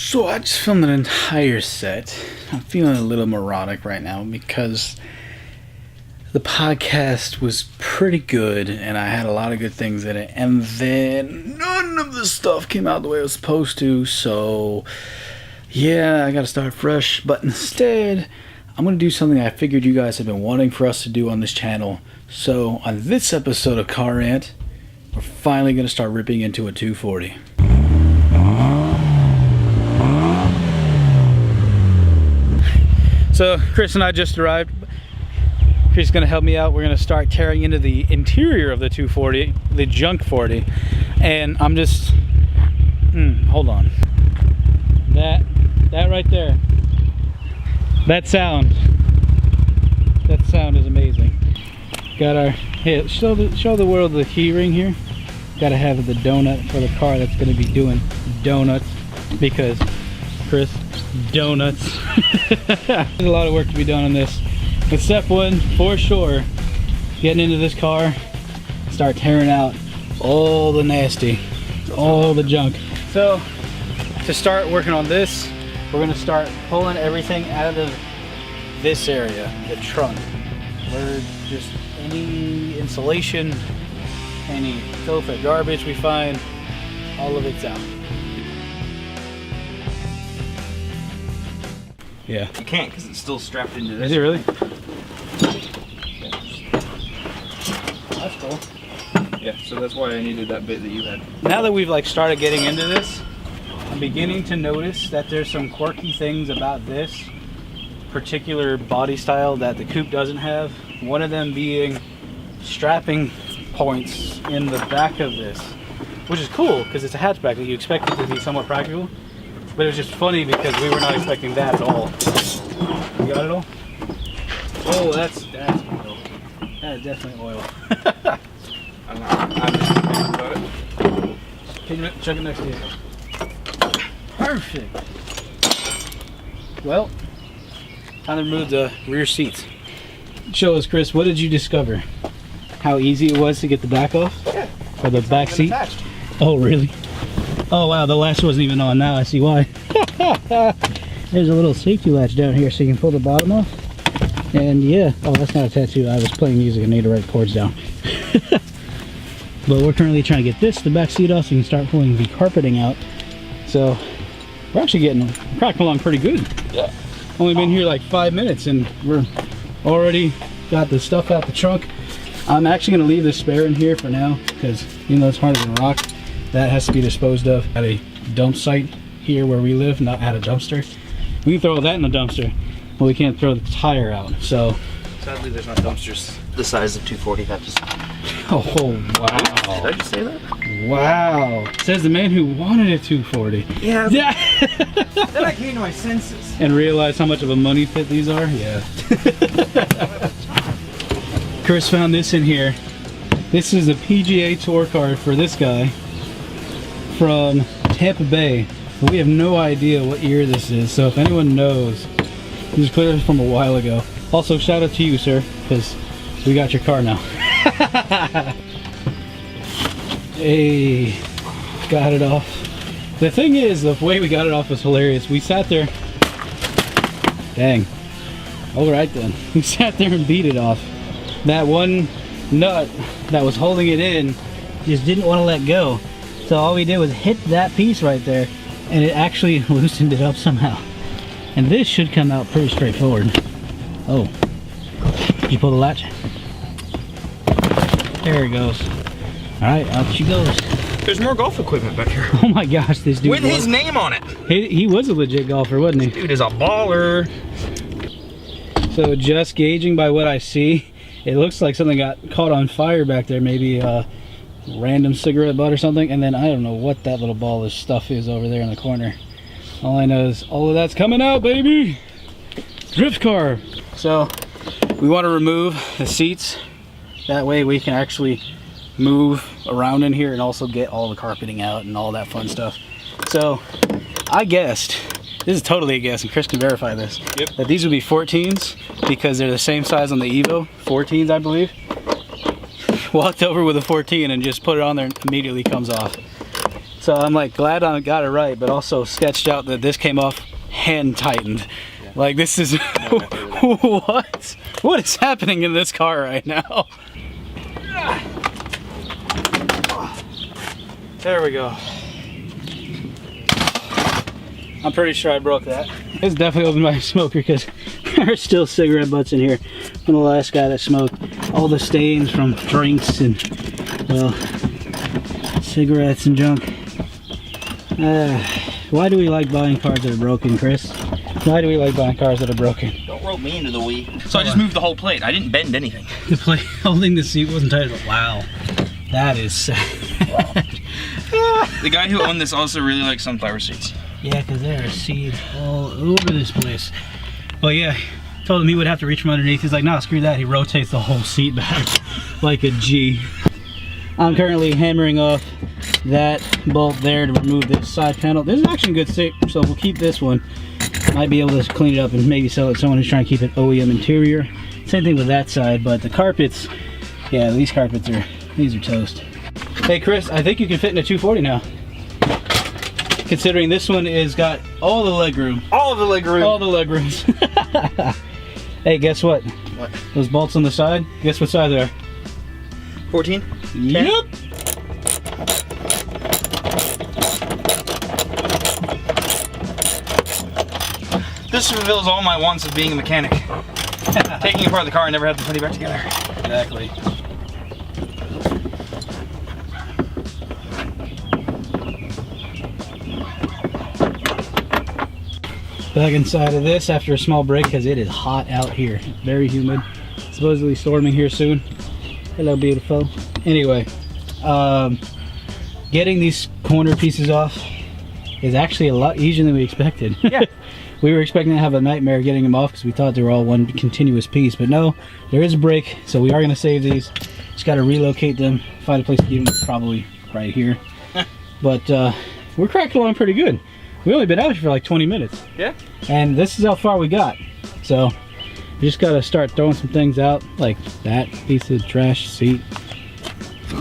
So I just filmed an entire set. I'm feeling a little neurotic right now because the podcast was pretty good and I had a lot of good things in it, and then none of the stuff came out the way it was supposed to, so yeah, I gotta start fresh. But instead, I'm gonna do something I figured you guys have been wanting for us to do on this channel. So on this episode of Car Rant, we're finally gonna start ripping into a 240. So Chris and I just arrived. Chris is going to help me out. We're going to start tearing into the interior of the 240, the Junk40. And I'm just, hold on. That right there. That sound is amazing. Got our, hey, show the world the key ring here. Got to have the donut for the car that's going to be doing donuts because Chris, donuts. There's a lot of work to be done on this. But step one, for sure, getting into this car, start tearing out all the nasty, all the junk. So, to start working on this, we're gonna start pulling everything out of this area, the trunk, where just any insulation, any filth or garbage we find, all of it's out. Yeah. You can't because it's still strapped into this. Is it really? That's cool. Yeah, so that's why I needed that bit that you had. Now that we've started getting into this, I'm beginning to notice that there's some quirky things about this particular body style that the coupe doesn't have. One of them being strapping points in the back of this, which is cool because it's a hatchback that you expect it to be somewhat practical. But it was just funny because we were not expecting that at all. You got it all? Oh, that's oil. That is definitely oil. I'm just thinking about it. Can you check it next to you? Perfect. Well, time to remove the rear seats. Show us, Chris, what did you discover? How easy it was to get the back off? Yeah. Or the back seat? Attached. Oh, really? Oh wow, the latch wasn't even on. Now I see why. There's a little safety latch down here so you can pull the bottom off. And yeah, oh, that's not a tattoo. I was playing music and need to write chords down. But we're currently trying to get the back seat off so you can start pulling the carpeting out. So we're actually cracking along pretty good. Yeah. Only been here like 5 minutes and we're already got the stuff out the trunk. I'm actually going to leave the spare in here for now because even though it's harder than rock, that has to be disposed of at a dump site here where we live, not at a dumpster. We can throw that in the dumpster, but we can't throw the tire out. So Sadly, there's not dumpsters the size of 240. That just. Oh wow! Did I just say that? Wow! Says the man who wanted a 240. Yeah. Yeah. Then I came to my senses and realized how much of a money pit these are. Yeah. Chris found this in here. This is a PGA Tour card for this guy from Tampa Bay. We have no idea what year this is, so if anyone knows, this is clearly from a while ago. Also, shout out to you, sir, because we got your car now. Hey, got it off. The thing is, the way we got it off was hilarious. We sat there. Dang. All right then. We sat there and beat it off. That one nut that was holding it in just didn't want to let go. So all we did was hit that piece right there and it actually loosened it up somehow. And this should come out pretty straightforward. Oh, did you pull the latch? There it goes. All right, out she goes. There's more golf equipment back here. Oh my gosh, this dude. With his name on it. He was a legit golfer, wasn't he? Dude is a baller. So just gauging by what I see, it looks like something got caught on fire back there. Maybe random cigarette butt or something, and then I don't know what that little ball of stuff is over there in the corner. All I know is all of that's coming out, baby. Drift car. So we want to remove the seats, that way we can actually move around in here and also get all the carpeting out and all that fun stuff. So I guessed, this is totally a guess and Chris can verify this, that these would be 14s because they're the same size on the Evo, 14s I believe. Walked over with a 14 and just put it on there and immediately comes off. So I'm like glad I got it right, but also sketched out that this came off hand tightened. Yeah. Like this is what is happening in this car right now? There we go. I'm pretty sure I broke that. It's definitely opened my smoker because there's still cigarette butts in here from the last guy that smoked. All the stains from drinks and, well, cigarettes and junk. Why do we like buying cars that are broken, Chris? Why do we like buying cars that are broken? Don't rope me into the Wii. So I just moved the whole plate. I didn't bend anything. The plate holding the seat wasn't tight. Wow, that is sad. The guy who owned this also really likes sunflower seeds. Yeah, because there are seeds all over this place. Well, yeah, told him he would have to reach from underneath. He's like, nah, screw that. He rotates the whole seat back like a G. I'm currently hammering off that bolt there to remove this side panel. This is actually in good shape, so we'll keep this one. Might be able to clean it up and maybe sell it to someone who's trying to keep it OEM interior. Same thing with that side, but the carpets, yeah, these carpets are, these are toast. Hey Chris, I think you can fit in a 240 now. Considering this one is got all the leg room. All of the leg room. All the leg rooms. Hey, guess what? What? Those bolts on the side, guess what size they are? 14? Yep. This reveals all my wants of being a mechanic. Taking apart the car and never have to put it back together. Exactly. Back inside of this after a small break because it is hot out here. Very humid. Supposedly storming here soon. Hello, beautiful. Anyway, getting these corner pieces off is actually a lot easier than we expected. Yeah. We were expecting to have a nightmare getting them off because we thought they were all one continuous piece, but no, there is a break, so we are going to save these. Just got to relocate them, find a place to keep them, probably right here. But we're cracking along pretty good. We only been out here for like 20 minutes. Yeah. And this is how far we got. So we just got to start throwing some things out, like that piece of trash seat.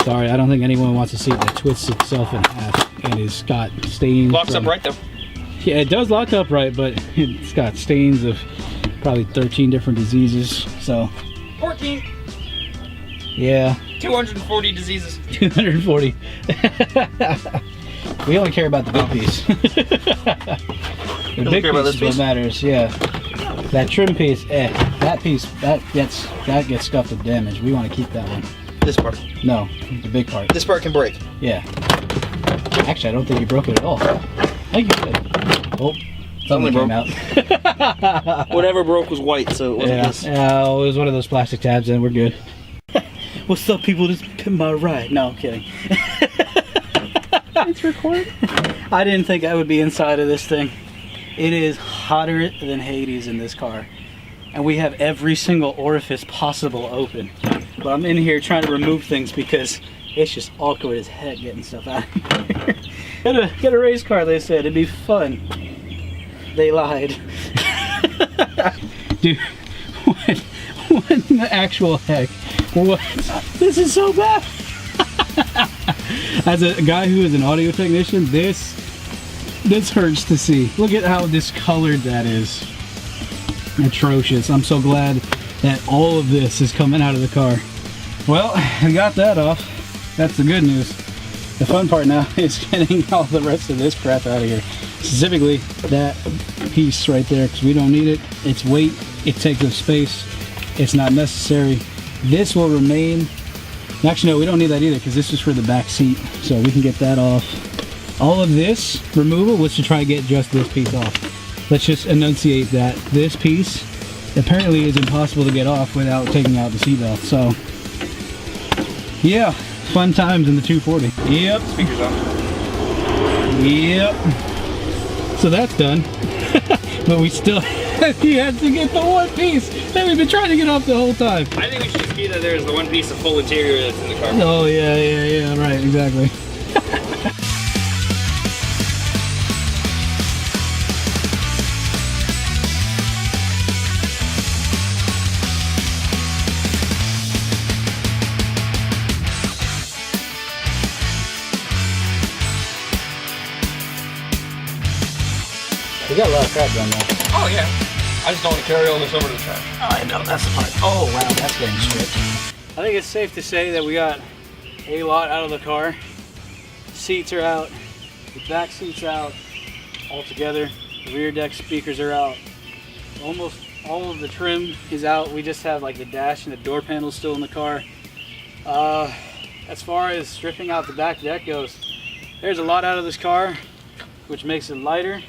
Sorry, I don't think anyone wants a seat that twists itself in half and has got stains. Locks up right though. Yeah, it does lock up right, but it's got stains of probably 13 different diseases. So 14. Yeah. 240 diseases. 240. We only care about the big piece. The big piece is what matters. Yeah. That trim piece, that piece, that gets scuffed with damage. We want to keep that one. This part? No, the big part. This part can break. Yeah. Actually, I don't think you broke it at all. I think you did. Oh, something came out. Whatever broke was white, so it wasn't this. Yeah, it was one of those plastic tabs, and we're good. What's up, people? Just come by ride. No, I'm kidding. It's recording. I didn't think I would be inside of this thing. It is hotter than Hades in this car. And we have every single orifice possible open. But I'm in here trying to remove things because it's just awkward as heck getting stuff out of here. Get a race car, they said. It'd be fun. They lied. Dude, what in the actual heck? What? This is so bad. As a guy who is an audio technician, this hurts to see. Look at how discolored that is. Atrocious. I'm so glad that all of this is coming out of the car. Well, I got that off. That's the good news. The fun part now is getting all the rest of this crap out of here. Specifically that piece right there, because we don't need it. It's weight, it takes up space, it's not necessary. This will remain. Actually, no, we don't need that either because this is for the back seat, so we can get that off. All of this removal was to try to get just this piece off. Let's just enunciate that this piece apparently is impossible to get off without taking out the seatbelt. So, yeah, fun times in the 240. Yep. Speakers on. Yep. So that's done. But we still you have to get the one piece that we've been trying to get off the whole time. I think we should just be that there's the one piece of full interior that's in the car. Oh yeah, right, exactly. We got a lot of crap done though. Oh yeah. I just don't want to carry all this over to the trash. Oh, I know, that's the part. Oh wow, that's getting stripped. I think it's safe to say that we got a lot out of the car. Seats are out, the back seats out altogether. The rear deck speakers are out. Almost all of the trim is out. We just have like the dash and the door panels still in the car. As far as stripping out the back deck goes, there's a lot out of this car, which makes it lighter.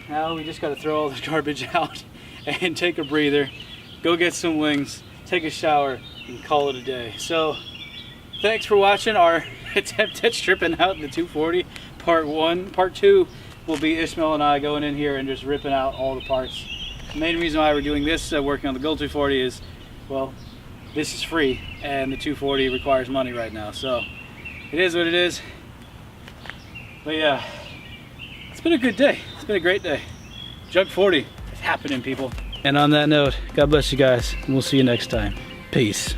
Now we just got to throw all the garbage out and take a breather, go get some wings, take a shower, and call it a day. So thanks for watching our attempt at stripping out the 240 part 1. Part 2 will be Ishmael and I going in here and just ripping out all the parts. The main reason why we're doing this, working on the Gold 240, is, well, this is free and the 240 requires money right now. So it is what it is. But yeah, it's been a good day. It's been a great day. Junk40 is happening, people. And on that note, God bless you guys, and we'll see you next time. Peace.